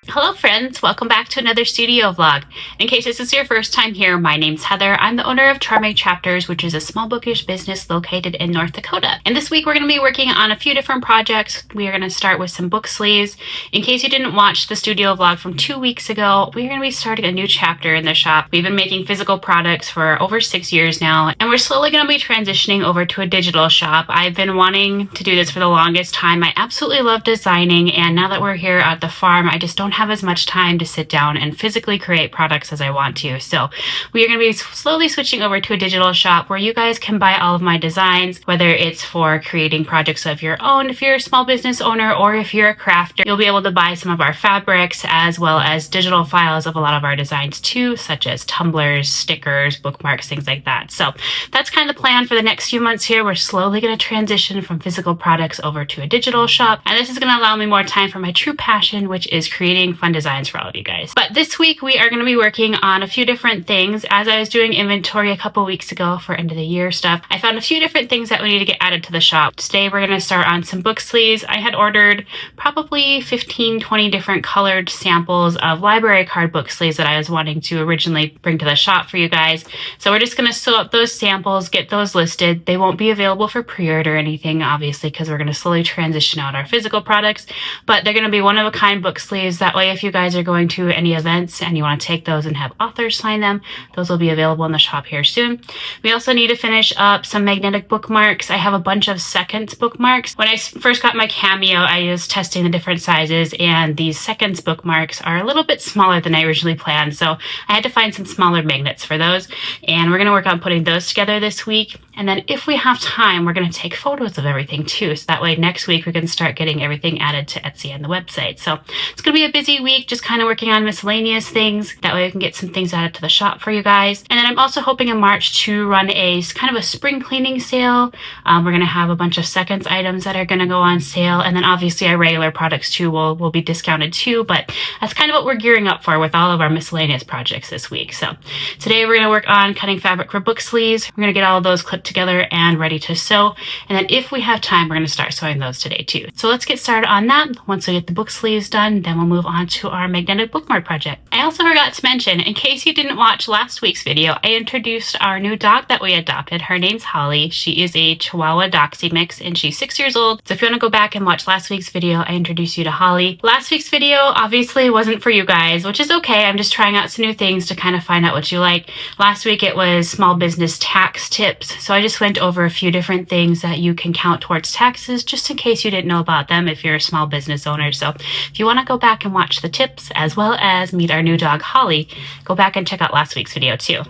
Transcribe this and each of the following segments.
Hello friends, welcome back to another studio vlog. In case this is your first time here, my name's Heather. I'm the owner of Charming Chapters, which is a small bookish business located in North Dakota. And this week we're going to be working on a few different projects. We are going to start with some book sleeves. In case you didn't watch the studio vlog from 2 weeks ago, we're going to be starting a new chapter in the shop. We've been making physical products for over 6 years now, and we're slowly going to be transitioning over to a digital shop. I've been wanting to do this for the longest time. I absolutely love designing, and now that we're here at the farm, I just don't have as much time to sit down and physically create products as I want to. So we are going to be slowly switching over to a digital shop where you guys can buy all of my designs, whether it's for creating projects of your own if you're a small business owner, or if you're a crafter, you'll be able to buy some of our fabrics as well as digital files of a lot of our designs too, such as tumblers, stickers, bookmarks, things like that. So that's kind of the plan for the next few months here. We're slowly going to transition from physical products over to a digital shop, and this is going to allow me more time for my true passion, which is creating fun designs for all of you guys. But this week we are going to be working on a few different things. As I was doing inventory a couple weeks ago for end of the year stuff, I found a few different things that we need to get added to the shop. Today we're going to start on some book sleeves. I had ordered probably 15-20 different colored samples of library card book sleeves that I was wanting to originally bring to the shop for you guys. So we're just going to sew up those samples, get those listed. They won't be available for pre-order or anything, obviously, because we're going to slowly transition out our physical products, but they're going to be one-of-a-kind book sleeves. That way, if you guys are going to any events and you want to take those and have authors sign them, those will be available in the shop here soon. We also need to finish up some magnetic bookmarks. I have a bunch of seconds bookmarks. When I first got my Cameo, I was testing the different sizes, and these seconds bookmarks are a little bit smaller than I originally planned, so I had to find some smaller magnets for those, and we're going to work on putting those together this week. And then if we have time, we're going to take photos of everything too, so that way next week we can start getting everything added to Etsy and the website. So it's going to be a busy week, just kind of working on miscellaneous things. That way we can get some things added to the shop for you guys. And then I'm also hoping in March to run a kind of a spring cleaning sale. We're going to have a bunch of seconds items that are going to go on sale, and then obviously our regular products too will be discounted too, but that's kind of what we're gearing up for with all of our miscellaneous projects this week. So today we're going to work on cutting fabric for book sleeves. We're going to get all of those clipped together and ready to sew, and then if we have time, we're going to start sewing those today too. So let's get started on that. Once we get the book sleeves done, then we'll move on to our magnetic bookmark project. I also forgot to mention, in case you didn't watch last week's video, I introduced our new dog that we adopted. Her name's Holly. She is a Chihuahua Doxy mix, and she's 6 years old. So if you want to go back and watch last week's video, I introduced you to Holly. Last week's video obviously wasn't for you guys, which is okay. I'm just trying out some new things to kind of find out what you like. Last week it was small business tax tips, so I just went over a few different things that you can count towards taxes, just in case you didn't know about them if you're a small business owner. So if you want to go back and watch the tips as well as meet our new dog Holly, go back and check out last week's video too.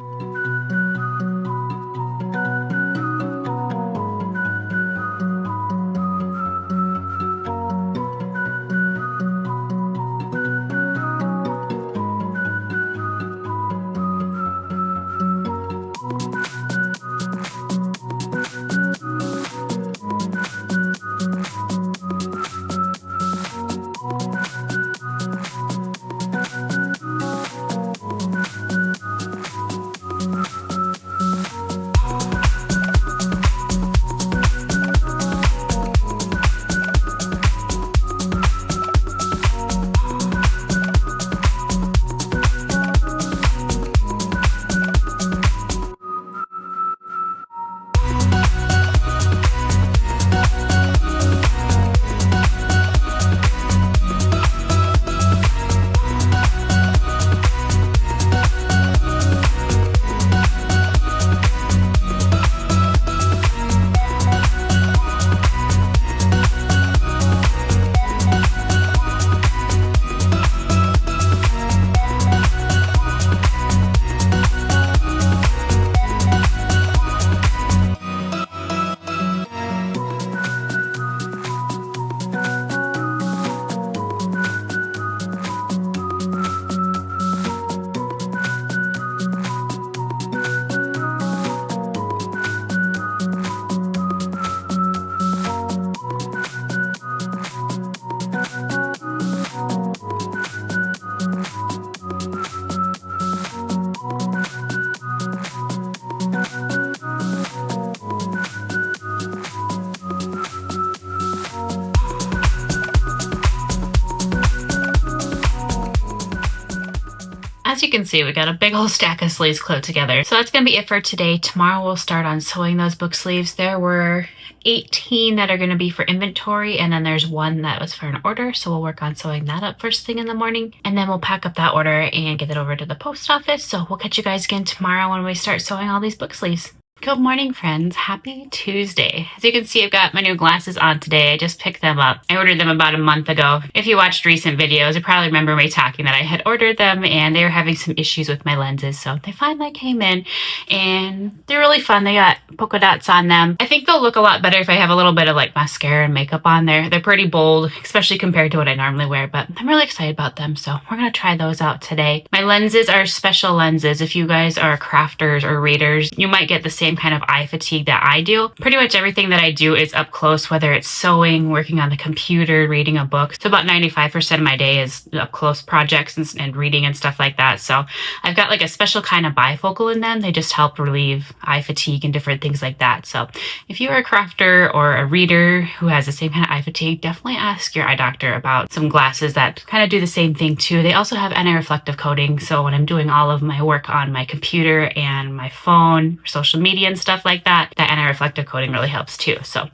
as you can see, we got a big old stack of sleeves clipped together. So that's going to be it for today. Tomorrow we'll start on sewing those book sleeves. There were 18 that are going to be for inventory, and then there's one that was for an order, so we'll work on sewing that up first thing in the morning, and then we'll pack up that order and get it over to the post office. So we'll catch you guys again tomorrow when we start sewing all these book sleeves. Good morning, friends. Happy Tuesday. As you can see, I've got my new glasses on today. I just picked them up. I ordered them about a month ago. If you watched recent videos, you probably remember me talking that I had ordered them and they were having some issues with my lenses. So they finally came in and they're really fun. They got polka dots on them. I think they'll look a lot better if I have a little bit of like mascara and makeup on there. They're pretty bold, especially compared to what I normally wear, but I'm really excited about them. So we're going to try those out today. My lenses are special lenses. If you guys are crafters or readers, you might get the same kind of eye fatigue that I do. Pretty much everything that I do is up close, whether it's sewing, working on the computer, reading a book. So about 95% of my day is up close projects and reading and stuff like that. So I've got like a special kind of bifocal in them. They just help relieve eye fatigue and different things like that. So if you are a crafter or a reader who has the same kind of eye fatigue, definitely ask your eye doctor about some glasses that kind of do the same thing too. They also have anti-reflective coating. So when I'm doing all of my work on my computer and my phone, social media and stuff like that, that anti-reflective coating really helps too. So,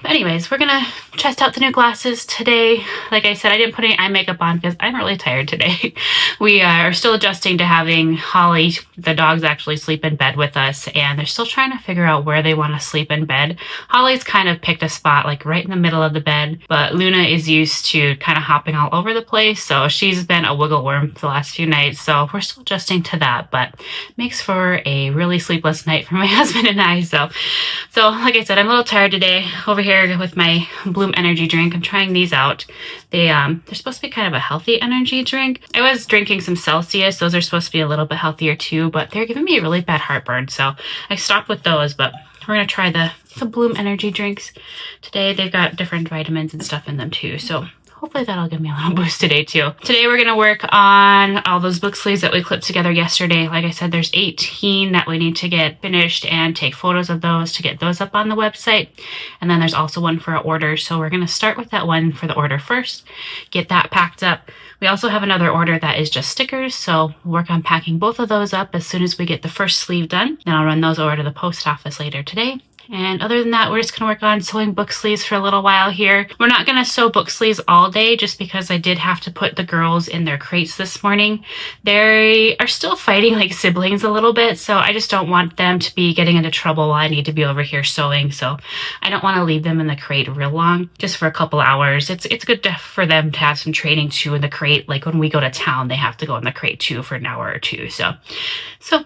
but anyways, we're gonna test out the new glasses today. Like I said, I didn't put any eye makeup on because I'm really tired today. We are still adjusting to having Holly, the dogs, actually sleep in bed with us, and they're still trying to figure out where they want to sleep in bed. Holly's kind of picked a spot like right in the middle of the bed, but Luna is used to kind of hopping all over the place, so she's been a wiggle worm the last few nights, so we're still adjusting to that, but makes for a really sleepless night for my husband and I. So like I said, I'm a little tired today. Over here with my Bloom energy drink, I'm trying these out. They're supposed to be kind of a healthy energy drink. I was drinking some Celsius. Those are supposed to be a little bit healthier too, but they're giving me a really bad heartburn, so I stopped with those, but we're gonna try the Bloom energy drinks today. They've got different vitamins and stuff in them too, so hopefully that'll give me a little boost today too. Today we're going to work on all those book sleeves that we clipped together yesterday. Like I said, there's 18 that we need to get finished and take photos of those to get those up on the website. And then there's also one for an order. So we're going to start with that one for the order first, get that packed up. We also have another order that is just stickers. So we'll work on packing both of those up as soon as we get the first sleeve done. Then I'll run those over to the post office later today. And other than that, we're just going to work on sewing book sleeves for a little while here. We're not going to sew book sleeves all day just because I did have to put the girls in their crates this morning. They are still fighting like siblings a little bit, so I just don't want them to be getting into trouble while I need to be over here sewing. So I don't want to leave them in the crate real long, just for a couple hours. It's good for them to have some training too in the crate. Like when we go to town, they have to go in the crate too for an hour or two. So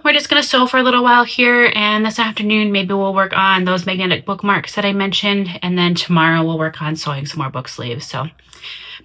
we're just going to sew for a little while here, and this afternoon maybe we'll work on those magnetic bookmarks that I mentioned, and then tomorrow we'll work on sewing some more book sleeves. So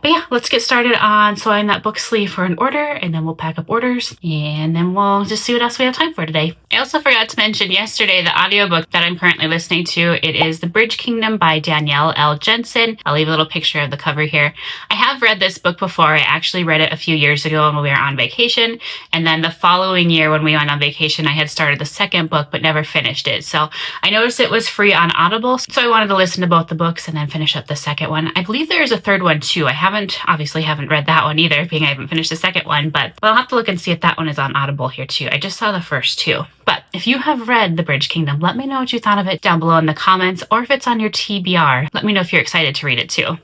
but yeah, let's get started on sewing that book sleeve for an order, and then we'll pack up orders, and then we'll just see what else we have time for today. I also forgot to mention yesterday the audiobook that I'm currently listening to. It is The Bridge Kingdom by Danielle L. Jensen. I'll leave a little picture of the cover here. I have read this book before. I actually read it a few years ago when we were on vacation, and then the following year when we went on vacation, I had started the second book but never finished it. So I noticed it was free on Audible, so I wanted to listen to both the books and then finish up the second one. I believe there is a third one too. I obviously haven't read that one either, being I haven't finished the second one, but I'll have to look and see if that one is on Audible here too. I just saw the first two. But if you have read The Bridge Kingdom, let me know what you thought of it down below in the comments, or if it's on your TBR, let me know if you're excited to read it too.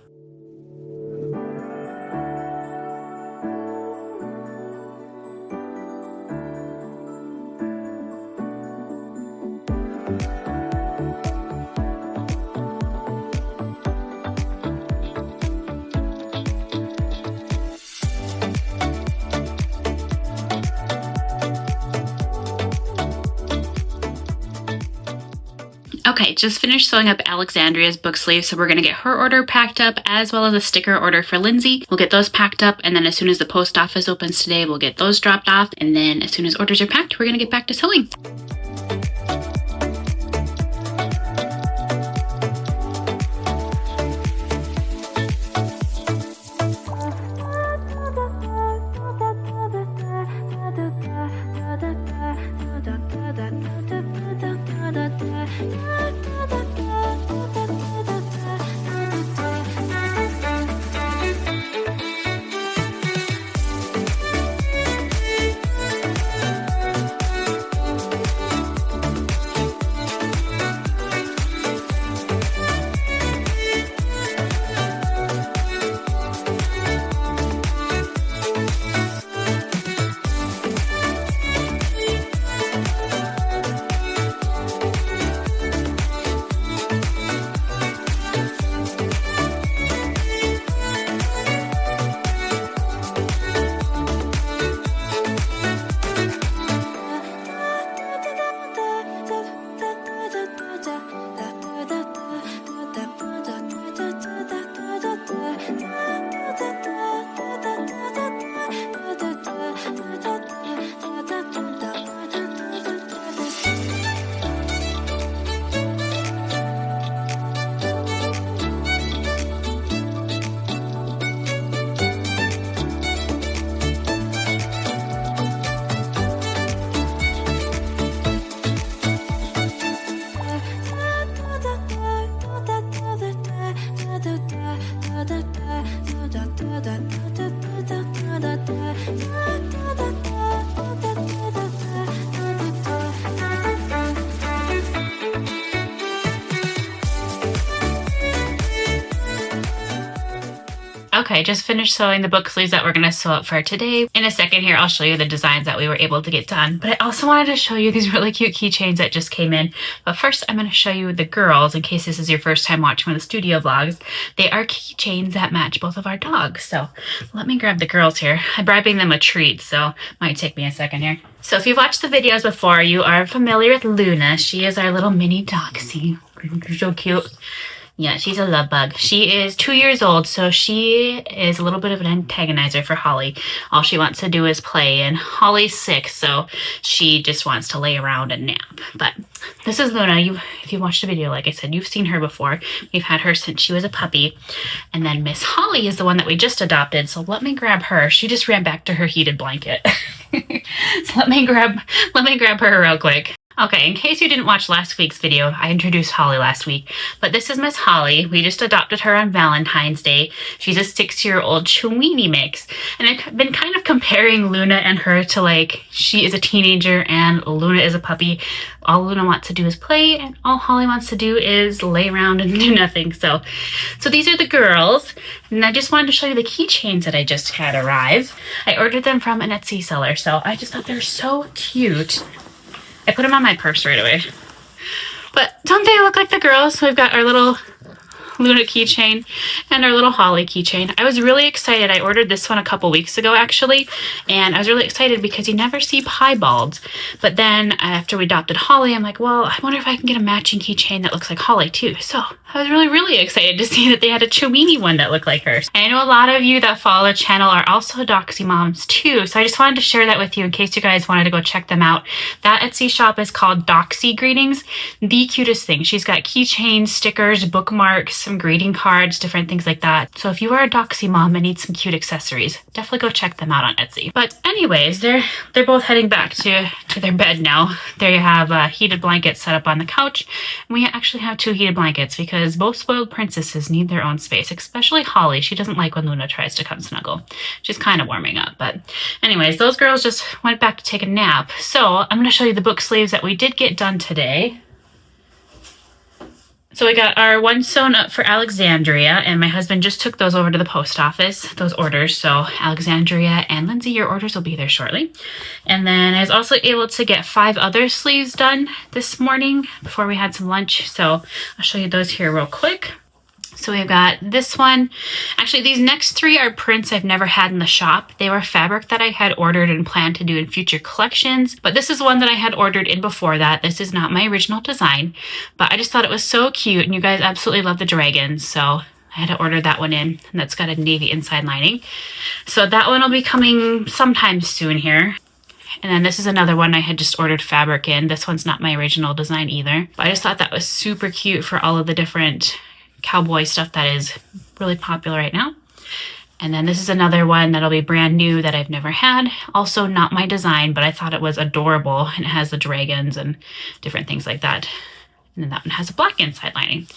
Okay, just finished sewing up Alexandria's book sleeve, so we're going to get her order packed up as well as a sticker order for Lindsay. We'll get those packed up, and then as soon as the post office opens today, we'll get those dropped off, and then as soon as orders are packed, we're going to get back to sewing. Okay, just finished sewing the book sleeves that we're going to sew up for today. In a second here, I'll show you the designs that we were able to get done. But I also wanted to show you these really cute keychains that just came in. But first, I'm going to show you the girls, in case this is your first time watching one of the studio vlogs. They are keychains that match both of our dogs. So let me grab the girls here. I'm bribing them a treat, so it might take me a second here. So if you've watched the videos before, you are familiar with Luna. She is our little mini dogsie. So cute. Yeah, she's a love bug. She is 2 years old, so she is a little bit of an antagonizer for Holly. All she wants to do is play, and Holly's 6, so she just wants to lay around and nap. But this is Luna. If you watched the video, like I said, you've seen her before. We've had her since she was a puppy. And then Miss Holly is the one that we just adopted, so let me grab her. She just ran back to her heated blanket. So let me grab her real quick. Okay, in case you didn't watch last week's video, I introduced Holly last week, but this is Miss Holly. We just adopted her on Valentine's Day. She's a 6-year-old Chiweenie mix, and I've been kind of comparing Luna and her to, like, she is a teenager and Luna is a puppy. All Luna wants to do is play, and all Holly wants to do is lay around and do nothing. So these are the girls, and I just wanted to show you the keychains that I just had arrive. I ordered them from an Etsy seller, so I just thought they're so cute. I put them on my purse right away. But don't they look like the girls? We've got our little Luna keychain and our little Holly keychain. I was really excited. I ordered this one a couple weeks ago, actually, and I was really excited because you never see piebalds. But then after we adopted Holly, I'm like, well, I wonder if I can get a matching keychain that looks like Holly too. So I was really excited to see that they had a Chiweenie one that looked like hers. I know a lot of you that follow the channel are also Doxy moms too, so I just wanted to share that with you in case you guys wanted to go check them out. That Etsy shop is called Doxy Greetings. The cutest thing. She's got keychains, stickers, bookmarks, some greeting cards, different things like that. So if you are a Doxy mom and need some cute accessories, definitely go check them out on Etsy. But anyways, they're both heading back to their bed now. They have a heated blanket set up on the couch, and we actually have 2 heated blankets because both spoiled princesses need their own space, especially Holly. She doesn't like when Luna tries to come snuggle. She's kind of warming up. But anyways, those girls just went back to take a nap. So I'm going to show you the book sleeves that we did get done today. So we got our one sewn up for Alexandria, and my husband just took those over to the post office, those orders. So Alexandria and Lindsay, your orders will be there shortly. And then I was also able to get 5 other sleeves done this morning before we had some lunch. So I'll show you those here real quick. So we've got this one. Actually, these next 3 are prints I've never had in the shop. They were fabric that I had ordered and planned to do in future collections, but this is one that I had ordered in before that. This is not my original design, but I just thought it was so cute, and you guys absolutely love the dragons, so I had to order that one in, and that's got a navy inside lining. So that one will be coming sometime soon here. And then this is another one I had just ordered fabric in. This one's not my original design either, but I just thought that was super cute for all of the different cowboy stuff that is really popular right now. And then this is another one that'll be brand new that I've never had. Also not my design, but I thought it was adorable, and it has the dragons and different things like that. And then that one has a black inside lining.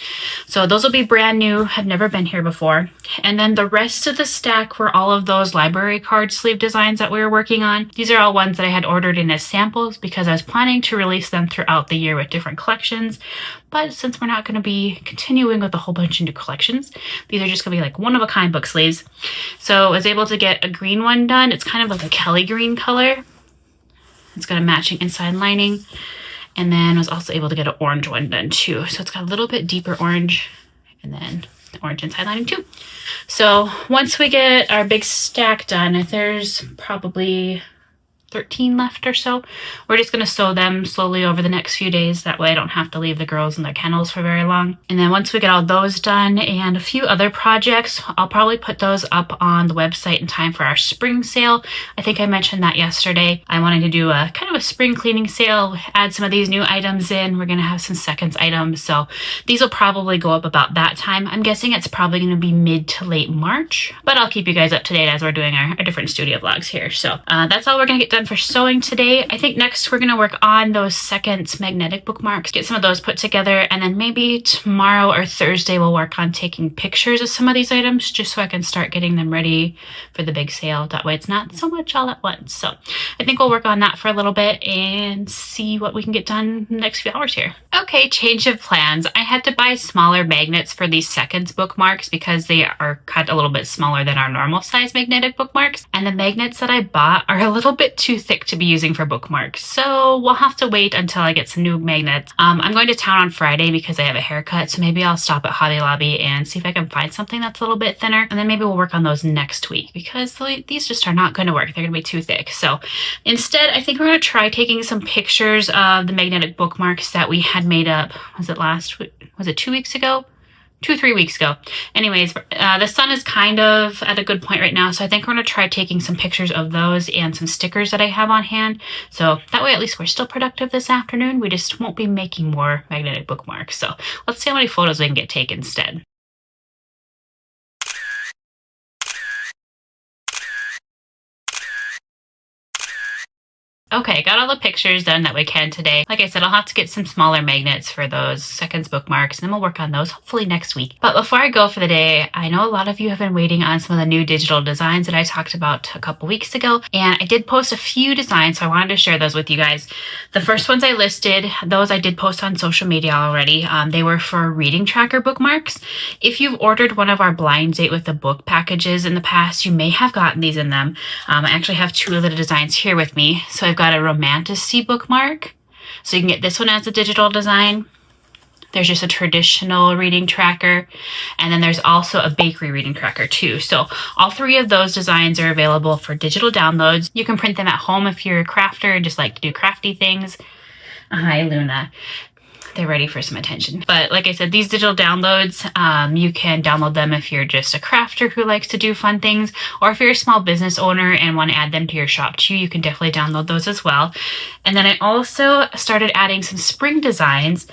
So those will be brand new, have never been here before. And then the rest of the stack were all of those library card sleeve designs that we were working on. These are all ones that I had ordered in as samples because I was planning to release them throughout the year with different collections. But since we're not going to be continuing with a whole bunch of new collections, these are just going to be like one-of-a-kind book sleeves. So I was able to get a green one done. It's kind of like a Kelly green color. It's got a matching inside lining. And then was also able to get an orange one done too. So it's got a little bit deeper orange, and then the orange inside lining too. So once we get our big stack done, there's probably 13 left or so. We're just going to sew them slowly over the next few days. That way I don't have to leave the girls in their kennels for very long. And then once we get all those done and a few other projects, I'll probably put those up on the website in time for our spring sale. I think I mentioned that yesterday. I wanted to do a kind of a spring cleaning sale, add some of these new items in. We're going to have some seconds items. So these will probably go up about that time. I'm guessing it's probably going to be mid to late March, but I'll keep you guys up to date as we're doing our different studio vlogs here. So that's all we're going to get done done for sewing today. I think next we're going to work on those second magnetic bookmarks, get some of those put together, and then maybe tomorrow or Thursday we'll work on taking pictures of some of these items just so I can start getting them ready for the big sale. That way it's not so much all at once. So I think we'll work on that for a little bit and see what we can get done in the next few hours here. Okay, change of plans. I had to buy smaller magnets for these seconds bookmarks because they are cut a little bit smaller than our normal size magnetic bookmarks. And the magnets that I bought are a little bit too thick to be using for bookmarks. So we'll have to wait until I get some new magnets. I'm going to town on Friday because I have a haircut. So maybe I'll stop at Hobby Lobby and see if I can find something that's a little bit thinner. And then maybe we'll work on those next week because these just are not going to work. They're going to be too thick. So instead, I think we're going to try taking some pictures of the magnetic bookmarks that we had made up. Was it 2 weeks ago? 2-3 weeks ago. Anyways, the sun is kind of at a good point right now, so I think we're going to try taking some pictures of those and some stickers that I have on hand. So that way at least we're still productive this afternoon. We just won't be making more magnetic bookmarks. So let's see how many photos we can get taken instead. Okay, got all the pictures done that we can today. Like I said, I'll have to get some smaller magnets for those seconds bookmarks, and then we'll work on those hopefully next week. But before I go for the day, I know a lot of you have been waiting on some of the new digital designs that I talked about a couple weeks ago, and I did post a few designs, so I wanted to share those with you guys. The first ones I listed, those I did post on social media already. They were for reading tracker bookmarks. If you've ordered one of our blind date with the book packages in the past, you may have gotten these in them. I actually have two of the designs here with me. So I've got a romantasy bookmark, so you can get this one as a digital design. There's just a traditional reading tracker, and then there's also a bakery reading tracker too. So all three of those designs are available for digital downloads. You can print them at home if you're a crafter and just like to do crafty things. Hi, Luna. They're ready for some attention. But like I said, these digital downloads, you can download them if you're just a crafter who likes to do fun things, or if you're a small business owner and want to add them to your shop too, you can definitely download those as well. And then I also started adding some spring designs.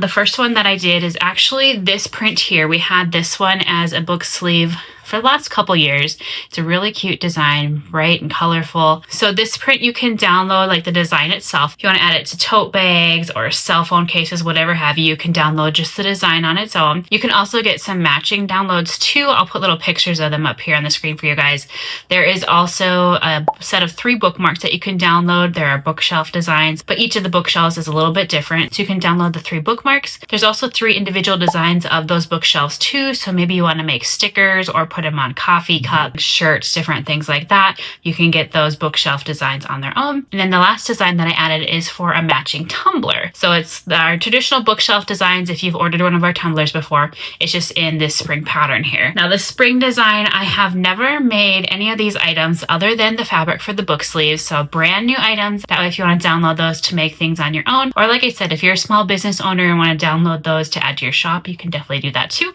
The first one that I did is actually this print here. We had this one as a book sleeve for the last couple years. It's a really cute design, bright and colorful. So this print you can download, like the design itself. If you want to add it to tote bags or cell phone cases, whatever have you, you can download just the design on its own. You can also get some matching downloads too. I'll put little pictures of them up here on the screen for you guys. There is also a set of 3 bookmarks that you can download. There are bookshelf designs, but each of the bookshelves is a little bit different. So you can download the 3 bookmarks. There's also 3 individual designs of those bookshelves too. So maybe you want to make stickers or put them on coffee cups, shirts, different things like that. You can get those bookshelf designs on their own. And then the last design that I added is for a matching tumbler. So it's our traditional bookshelf designs. If you've ordered one of our tumblers before, it's just in this spring pattern here. Now the spring design, I have never made any of these items other than the fabric for the book sleeves. So brand new items. That way if you want to download those to make things on your own, or like I said, if you're a small business owner and want to download those to add to your shop, you can definitely do that too.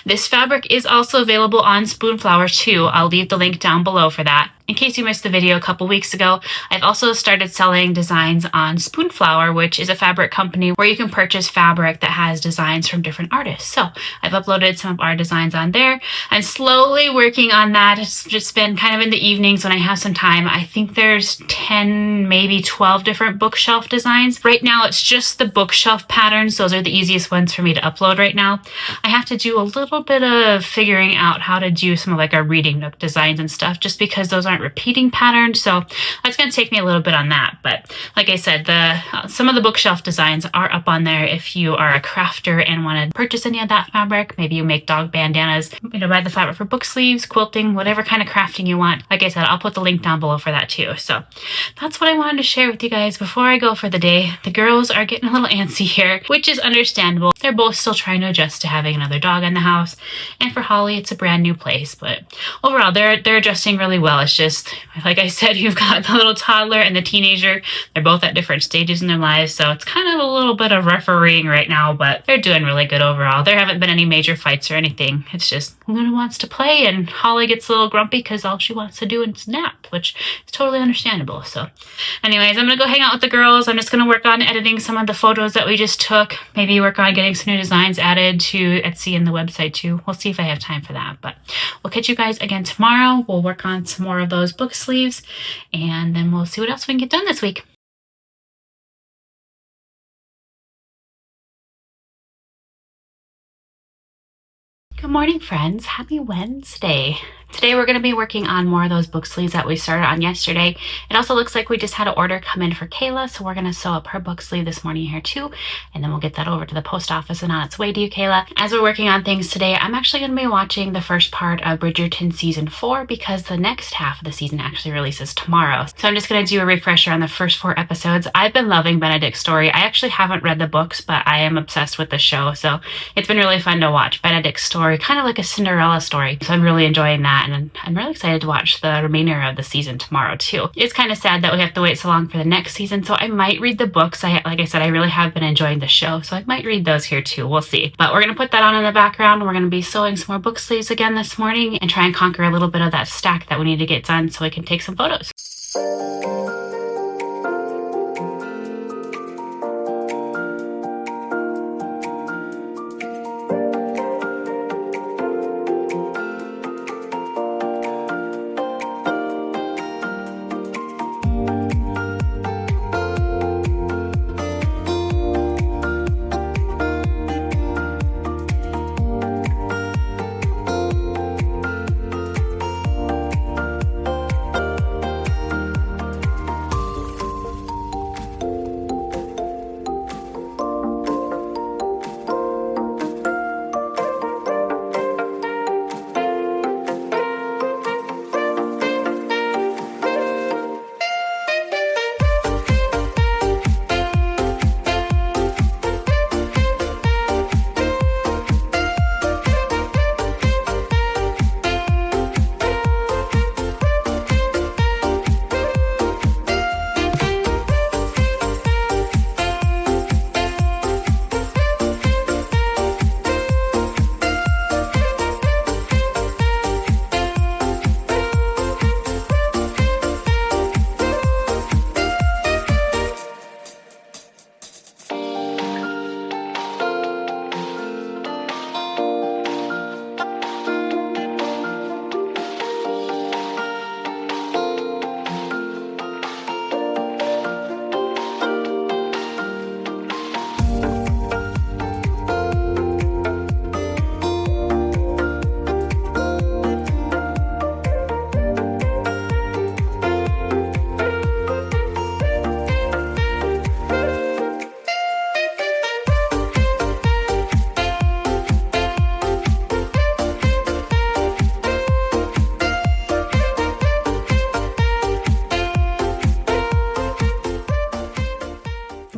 This fabric is also available on Spoonflower too. I'll leave the link down below for that. In case you missed the video a couple weeks ago, I've also started selling designs on Spoonflower, which is a fabric company where you can purchase fabric that has designs from different artists. So I've uploaded some of our designs on there. I'm slowly working on that. It's just been kind of in the evenings when I have some time. I think there's 10, maybe 12 different bookshelf designs. Right now, it's just the bookshelf patterns. Those are the easiest ones for me to upload right now. I have to do a little bit of figuring out how to do some of like our reading nook designs and stuff, just because those aren't repeating patterns. So that's going to take me a little bit on that. But like I said, some of the bookshelf designs are up on there if you are a crafter and want to purchase any of that fabric. Maybe you make dog bandanas, buy the fabric for book sleeves, quilting, whatever kind of crafting you want. Like I said, I'll put the link down below for that too. So that's what I wanted to share with you guys before I go for the day. The girls are getting a little antsy here, which is understandable. They're both still trying to adjust to having another dog in the house. And for Holly, it's a brand new place, but overall they're adjusting really well. It's just, like I said, you've got the little toddler and the teenager. They're both at different stages in their lives, so it's kind of a little bit of refereeing right now, but they're doing really good overall. There haven't been any major fights or anything. It's just Luna wants to play and Holly gets a little grumpy because all she wants to do is nap, which is totally understandable. So anyways, I'm gonna go hang out with the girls. I'm just gonna work on editing some of the photos that we just took, maybe work on getting some new designs added to Etsy and the website too. We'll see if I have time for that, but we'll catch you guys again tomorrow. We'll work on some more of those those book sleeves, and then we'll see what else we can get done this week. Good morning, friends. Happy Wednesday. Today we're going to be working on more of those book sleeves that we started on yesterday. It also looks like we just had an order come in for Kayla, so we're going to sew up her book sleeve this morning here too, and then we'll get that over to the post office and on its way to you, Kayla. As we're working on things today, I'm actually going to be watching the first part of Bridgerton Season 4 because the next half of the season actually releases tomorrow. So I'm just going to do a refresher on the first 4 episodes. I've been loving Benedict's story. I actually haven't read the books, but I am obsessed with the show, so it's been really fun to watch Benedict's story, kind of like a Cinderella story. So I'm really enjoying that, and I'm really excited to watch the remainder of the season tomorrow too. It's kind of sad that we have to wait so long for the next season, so I might read the books. Like I said, I really have been enjoying the show, so I might read those here too. We'll see. But we're going to put that on in the background. We're going to be sewing some more book sleeves again this morning and try and conquer a little bit of that stack that we need to get done so we can take some photos.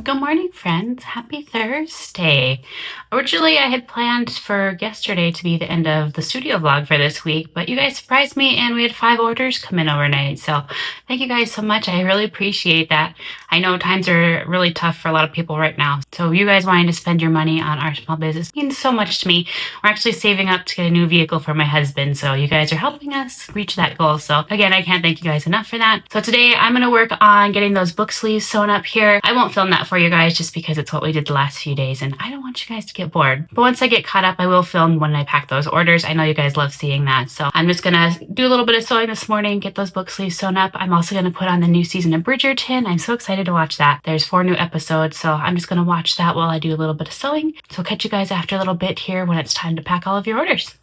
Good morning, friends. Happy Thursday. Originally, I had planned for yesterday to be the end of the studio vlog for this week, but you guys surprised me and we had 5 orders come in overnight. So thank you guys so much. I really appreciate that. I know times are really tough for a lot of people right now. So you guys wanting to spend your money on our small business means so much to me. We're actually saving up to get a new vehicle for my husband. So you guys are helping us reach that goal. So again, I can't thank you guys enough for that. So today I'm going to work on getting those book sleeves sewn up here. I won't film that for you guys just because it's what we did the last few days and I don't want you guys to get bored. But once I get caught up, I will film when I pack those orders. I know you guys love seeing that. So I'm just gonna do a little bit of sewing this morning, get those book sleeves sewn up. I'm also gonna put on the new season of Bridgerton. I'm so excited to watch that. There's 4 new episodes, so I'm just gonna watch that while I do a little bit of sewing. So I'll catch you guys after a little bit here when it's time to pack all of your orders.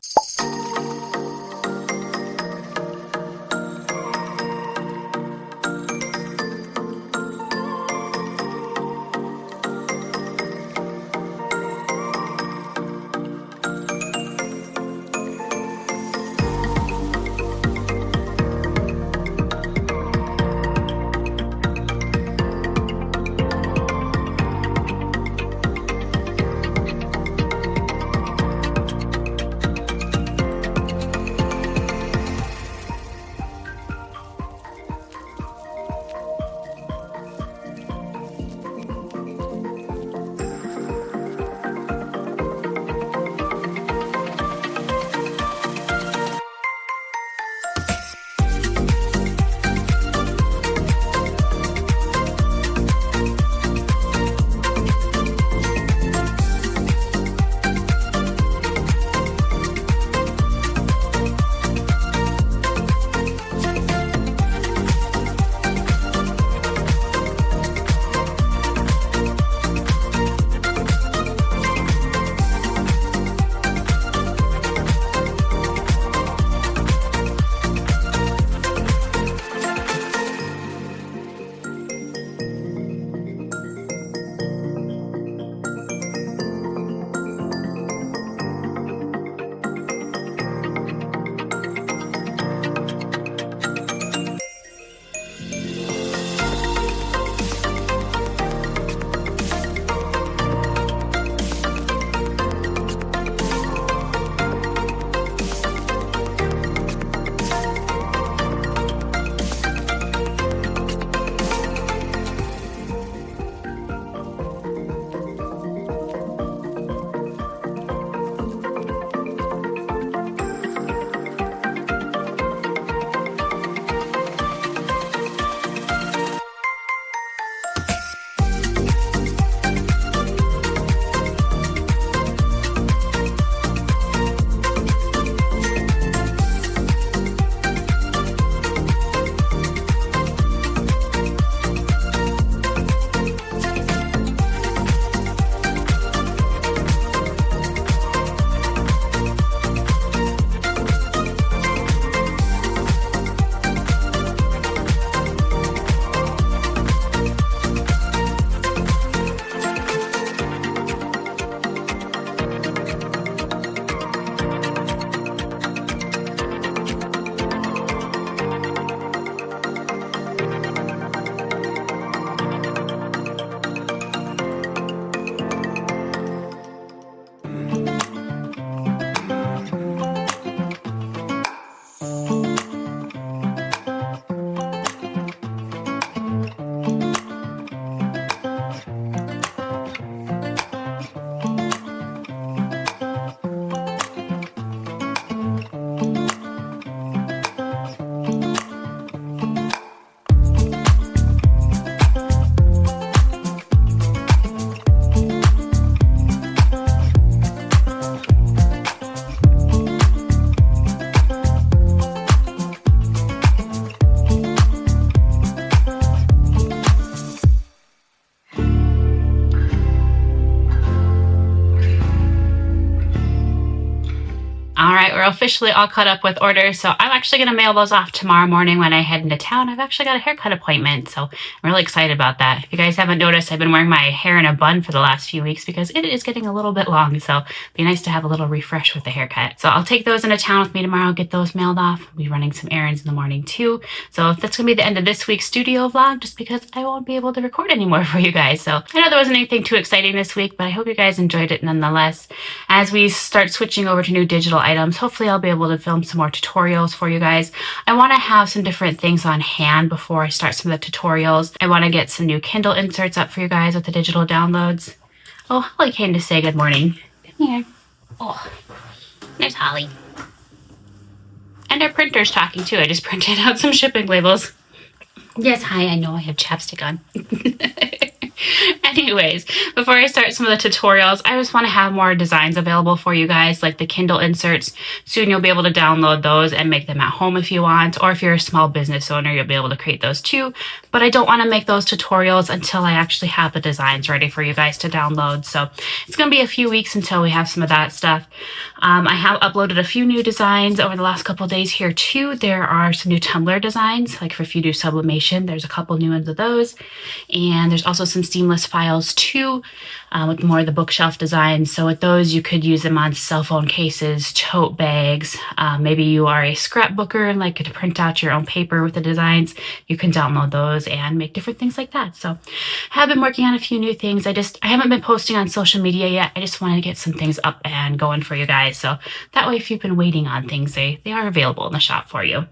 right, we're officially all caught up with orders, so I'm actually going to mail those off tomorrow morning when I head into town. I've actually got a haircut appointment, so I'm really excited about that. If you guys haven't noticed, I've been wearing my hair in a bun for the last few weeks because it is getting a little bit long, so it'd be nice to have a little refresh with the haircut. So I'll take those into town with me tomorrow, get those mailed off. I'll be running some errands in the morning too. So that's going to be the end of this week's studio vlog just because I won't be able to record anymore for you guys. So I know there wasn't anything too exciting this week, but I hope you guys enjoyed it nonetheless. As we start switching over to new digital items, hopefully I'll be able to film some more tutorials for you guys. I want to have some different things on hand before I start some of the tutorials. I want to get some new Kindle inserts up for you guys with the digital downloads. Oh, Holly came to say good morning. Come here. Oh, there's Holly. And our printer's talking too. I just printed out some shipping labels. Yes, hi, I know I have chapstick on. Anyways, before I start some of the tutorials, I just want to have more designs available for you guys, like the Kindle inserts. Soon you'll be able to download those and make them at home if you want, or if you're a small business owner, you'll be able to create those too. But I don't want to make those tutorials until I actually have the designs ready for you guys to download. So it's going to be a few weeks until we have some of that stuff. I have uploaded a few new designs over the last couple of days here too. There are some new Tumblr designs, like for if you do sublimation, there's a couple new ones of those. And there's also some seamless files too, with more of the bookshelf designs. So with those, you could use them on cell phone cases, tote bags. Maybe you are a scrapbooker and like to print out your own paper with the designs. You can download those and make different things like that. So I have been working on a few new things. I haven't been posting on social media yet. I just wanted to get some things up and going for you guys. So that way, if you've been waiting on things, they are available in the shop for you.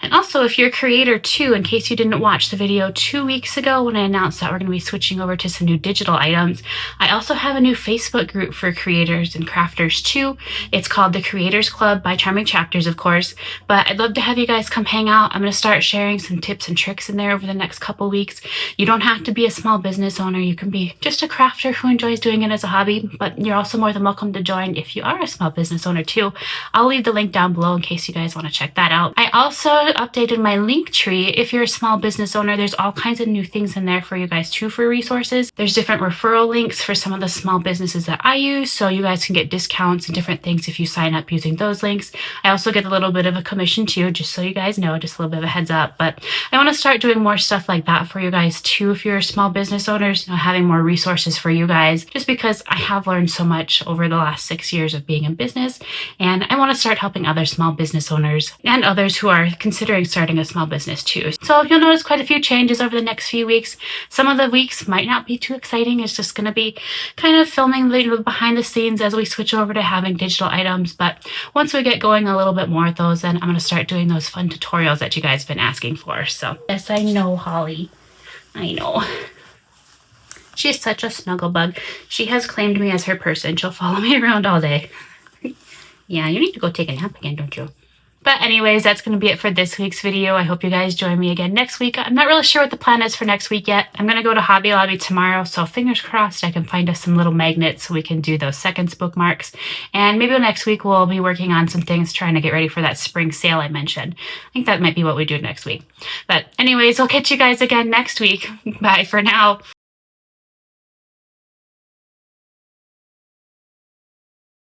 And also, if you're a creator too, in case you didn't watch the video 2 weeks ago when I announced that we're going to be switching over to some new digital items, I also have a new Facebook group for creators and crafters too. It's called the Creators Club by Charming Chapters, of course, but I'd love to have you guys come hang out. I'm going to start sharing some tips and tricks in there over the next couple weeks. You don't have to be a small business owner. You can be just a crafter who enjoys doing it as a hobby, but you're also more than welcome to join if you are a small business owner too. I'll leave the link down below in case you guys want to check that out. I also updated my link tree. If you're a small business owner, there's all kinds of new things in there for you guys too for resources. There's different referral links for some of the small businesses that I use, so you guys can get discounts and different things if you sign up using those links. I also get a little bit of a commission too, just so you guys know, just a little bit of a heads up. But I want to start doing more stuff like that for you guys too if you're small business owners, having more resources for you guys, just because I have learned so much over the last 6 years of being in business, and I want to start helping other small business owners and others who are considering starting a small business too. So you'll notice quite a few changes over the next few weeks. Some of the weeks might not be too exciting. It's just going to be kind of filming the behind the scenes as we switch over to having digital items. But once we get going a little bit more with those, then I'm going to start doing those fun tutorials that you guys have been asking for. So yes, I know, Holly. I know. She's such a snuggle bug. She has claimed me as her person. She'll follow me around all day. Yeah, you need to go take a nap again, don't you? But anyways, that's going to be it for this week's video. I hope you guys join me again next week. I'm not really sure what the plan is for next week yet. I'm going to go to Hobby Lobby tomorrow, so fingers crossed I can find us some little magnets so we can do those seconds bookmarks. And maybe next week we'll be working on some things, trying to get ready for that spring sale I mentioned. I think that might be what we do next week. But anyways, I'll catch you guys again next week. Bye for now.